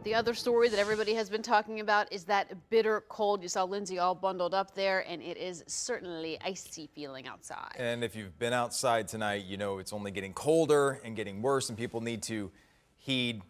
The other story that everybody has been talking about is that bitter cold. You saw Lindsay all bundled up there, and it is certainly icy feeling outside. And if you've been outside tonight, you know it's only getting colder and getting worse, and people need to heed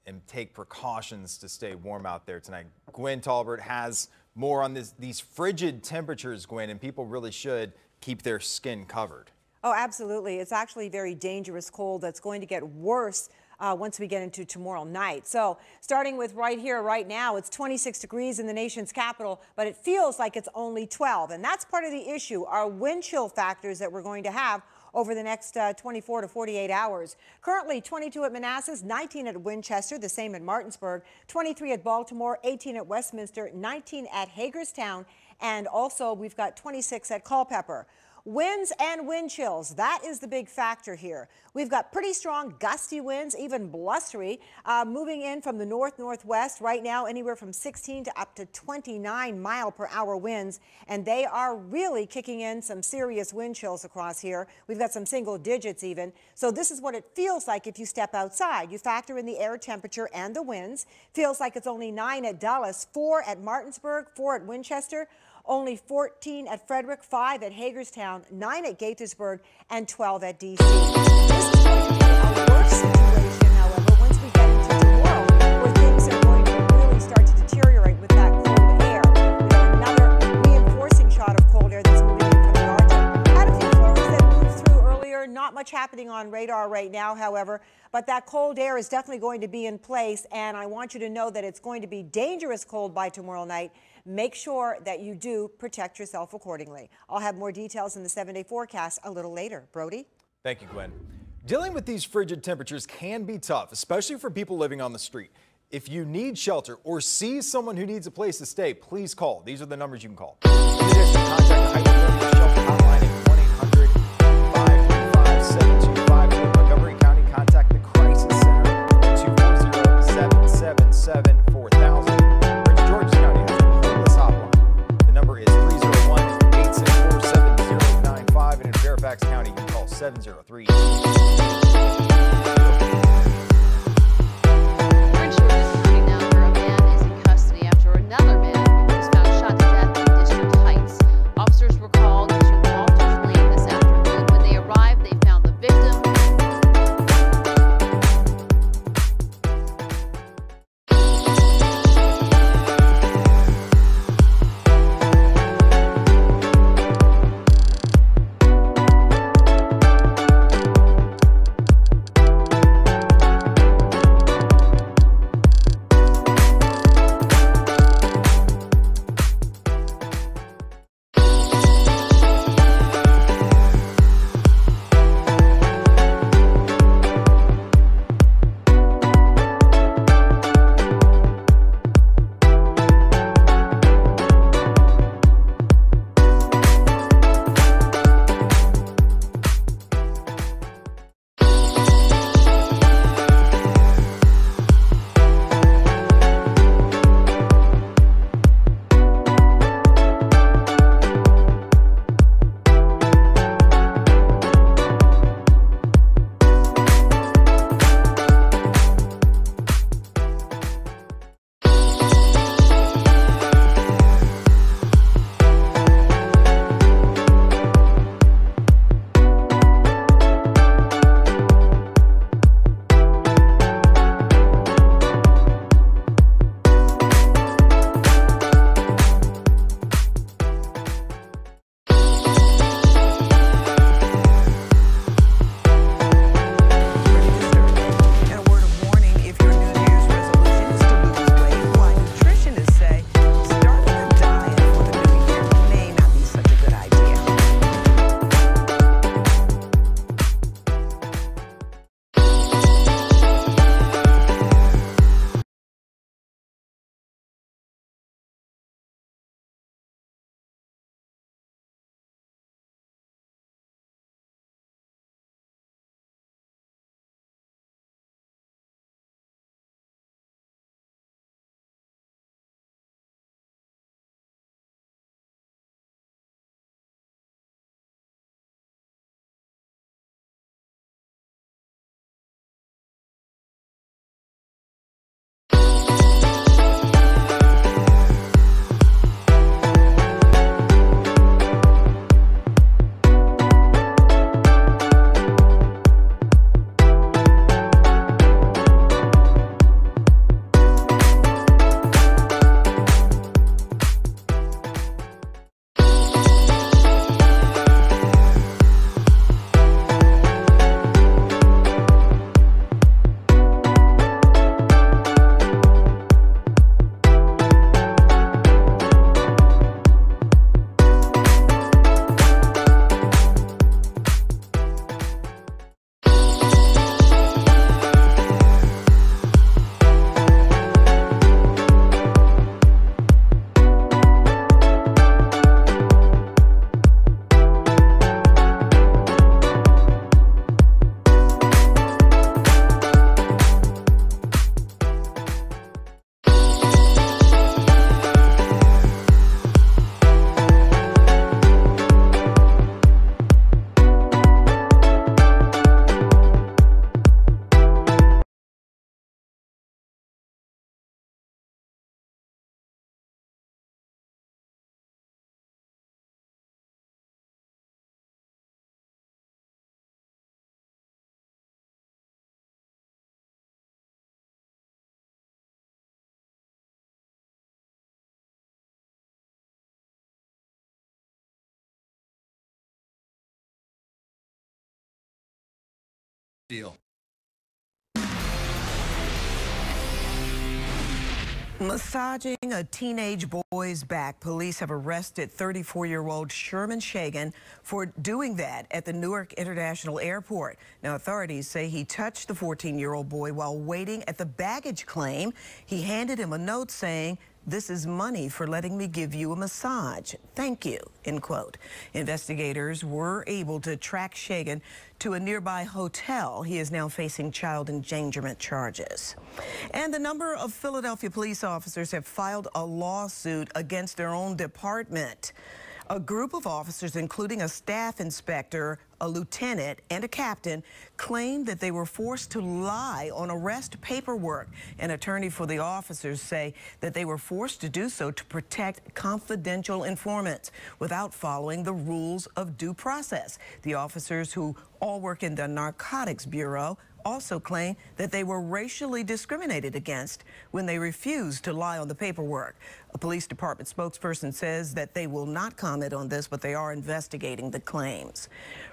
and take precautions to stay warm out there tonight. Gwen Talbert has more on these frigid temperatures, Gwen, and people really should keep their skin covered. Oh, absolutely. It's actually very dangerous cold that's going to get worse once we get into tomorrow night. So starting with right here, right now, it's 26 degrees in the nation's capital, but it feels like it's only 12. And that's part of the issue, our wind chill factors that we're going to have over the next 24 to 48 hours. Currently 22 at Manassas, 19 at Winchester, the same at Martinsburg, 23 at Baltimore, 18 at Westminster, 19 at Hagerstown, and also we've got 26 at Culpeper. Winds and wind chills, that is the big factor here. We've got pretty strong gusty winds, even blustery, moving in from the north-northwest right now, anywhere from 16 to up to 29 mile-per-hour winds, and they are really kicking in some serious wind chills across here. We've got some single digits even. So this is what it feels like if you step outside. You factor in the air temperature and the winds. Feels like it's only 9 at Dulles, 4 at Martinsburg, 4 at Winchester. Only 14 at Frederick, 5 at Hagerstown, 9 at Gaithersburg, and 12 at D.C. This is going to be a worse situation, however, once we get into tomorrow, where things are going to really start to deteriorate with that cold air. We have another reinforcing shot of cold air that's moving in from the Arctic. Had a few flurries that moved through earlier. Not much happening on radar right now, however, but that cold air is definitely going to be in place, and I want you to know that it's going to be dangerous cold by tomorrow night. Make sure that you do protect yourself accordingly. I'll have more details in the 7-day forecast a little later. Brody? Thank you, Gwen. Dealing with these frigid temperatures can be tough, especially for people living on the street. If you need shelter or see someone who needs a place to stay, please call. These are the numbers you can call. In addition, contact the Hypothermia Shelter Hotline at 1-800-535-725. In Montgomery County, contact the Crisis Center at 240-777-4000. Fairfax County, you can call 703. Orange is coming down where a man is in custody after another man was found shot to death in District Heights. Officers were called to deal. Massaging a teenage boy's back, police have arrested 34-year-old Sherman Shagan for doing that at the Newark International Airport. Now, authorities say he touched the 14-year-old boy while waiting at the baggage claim. He handed him a note saying, "This is money for letting me give you a massage. Thank you," end quote. Investigators were able to track Shagan to a nearby hotel. He is now facing child endangerment charges. And a number of Philadelphia police officers have filed a lawsuit against their own department. A group of officers, including a staff inspector, a lieutenant, and a captain, claimed that they were forced to lie on arrest paperwork. An attorney for the officers say that they were forced to do so to protect confidential informants without following the rules of due process. The officers, who all work in the Narcotics Bureau, also claim that they were racially discriminated against when they refused to lie on the paperwork. A police department spokesperson says that they will not comment on this, but they are investigating the claims.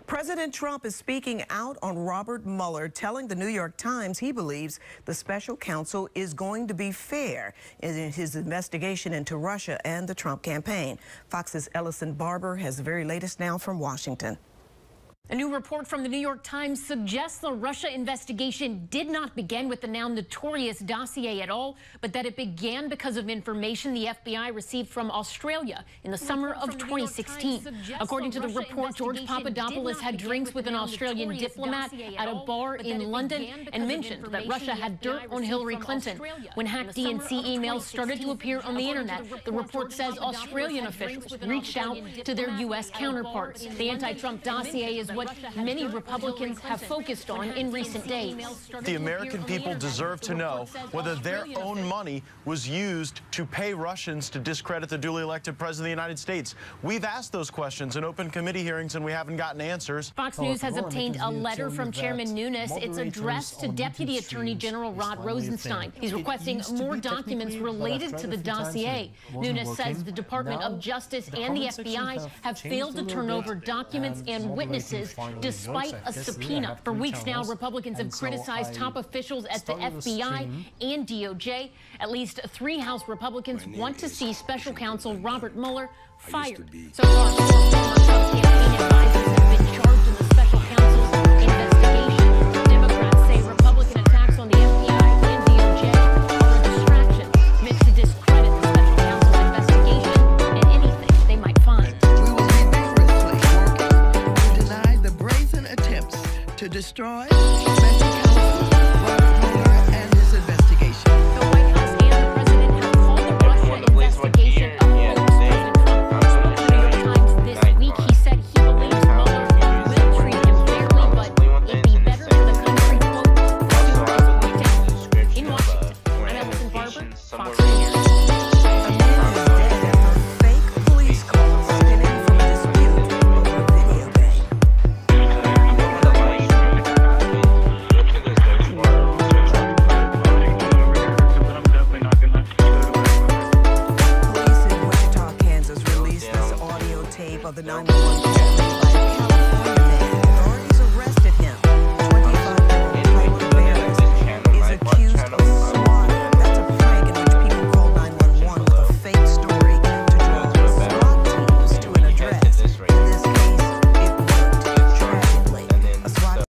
President Trump is speaking out on Robert Mueller, telling the New York Times he believes the special counsel is going to be fair in his investigation into Russia and the Trump campaign. Fox's Ellison Barber has the very latest now from Washington. A new report from the New York Times suggests the Russia investigation did not begin with the now notorious dossier at all, but that it began because of information the FBI received from Australia in the summer of 2016. According to the report, George Papadopoulos had drinks with an Australian diplomat at a bar in London and mentioned that Russia had dirt on Hillary Clinton. When hacked DNC emails started to appear on the internet, the report says Australian officials reached out to their U.S. counterparts. The anti-Trump dossier is what many Republicans have focused on in recent days. The American people deserve to know whether their own money was used to pay Russians to discredit the duly elected president of the United States. We've asked those questions in open committee hearings, and we haven't gotten answers. Fox News has obtained a letter from Chairman Nunes. It's addressed to Deputy Attorney General Rod Rosenstein. He's requesting more documents related to the dossier. Nunes says the Department of Justice and the FBI have failed to turn over documents and witnesses despite a subpoena. For weeks now, Republicans have criticized top officials at the FBI and DOJ. At least 3 House Republicans want to see special counsel Robert Mueller fired. So far, 4 former Trump campaign advisors have been charged in the special counsel's investigation. Democrats say Republican attacks on the FBI and DOJ are a distraction meant to discredit the special counsel's investigation and anything they might find. To destroy special counsel Robert Mueller and his investigation. The White House and the president have called the Russia investigation a hoax. President Trump spoke to the New York Times this week. He said he believes Mueller will treat him fairly, but it'd be better for the country, quote, in Washington. I'm Ellison Barber, Fox News. Of the 911 call